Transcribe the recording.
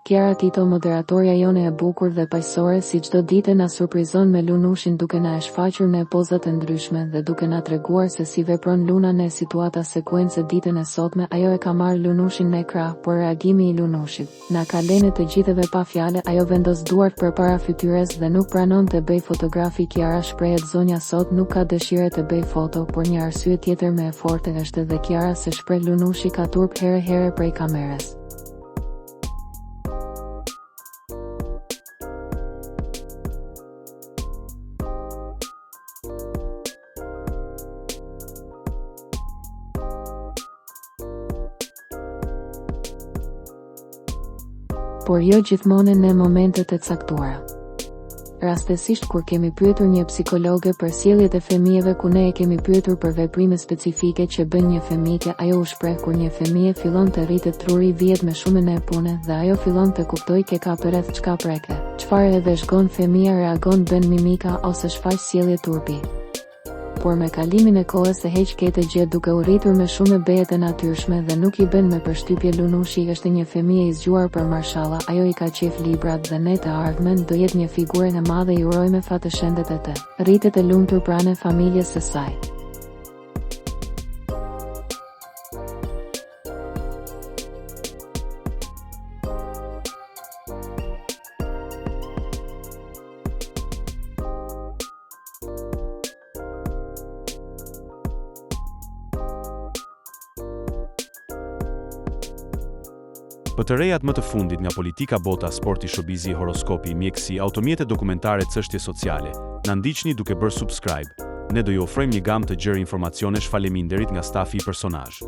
Kiara Tito, moderatorja jone e bukur dhe paqësore, si çdo ditë na surprizon me Lunushin duke na shfaqur në pozat e ndryshme dhe duke na treguar se si vepron Luna në situata sekuencë ditën e sotme. Ajo e ka marrë Lunushin në krah, por reagimi i Lunushit na ka lënë të gjithëve pa fjalë. Ajo vendos duart përpara fytyrës dhe nuk pranon të bëj fotografi. Kiara shprehet zonja sot nuk ka dëshirë të bëj foto, por një arsye tjetër më e fortë është edhe Kiara se shpreh Lunushi ka turp herë prej kamerës. Por jo gjithmonë në momentet e caktuara. Rastësisht kur kemi pyetur një psikologe për sjelljet e fëmijëve, ku ne e kemi pyetur për veprime specifike që bën një fëmijë, ajo u shpreh kur një fëmijë fillon të rritet truri, vihet me shumën e punë dhe ajo fillon të kuptoj ke ka përreth çka preke. Çfarë e veshgon fëmia, reagon, bën mimika ose shfaq sjellje turpi. Por me kalimin e kohës e heq këtë gjë duke u rritur me shumë bejet e natyrshme dhe nuk i bën me përshtypje. Lunushi është një fëmijë i zgjuar për mashallah, ajo i ka qef librat dhe ne të ardhmen do jetë një figurë e madhe. I urojmë fatëshendet e të rritet e lumtur pranë familjes së saj. Për të rejat më të fundit nga politika, bota, sporti, showbizi, horoskopi, mjekësi, automjete dokumentare, çështje sociale, na ndiqni duke bërë subscribe. Ne do ju ofrojmë një gamë të gjerë informacionesh. Faleminderit nga stafi i personazh.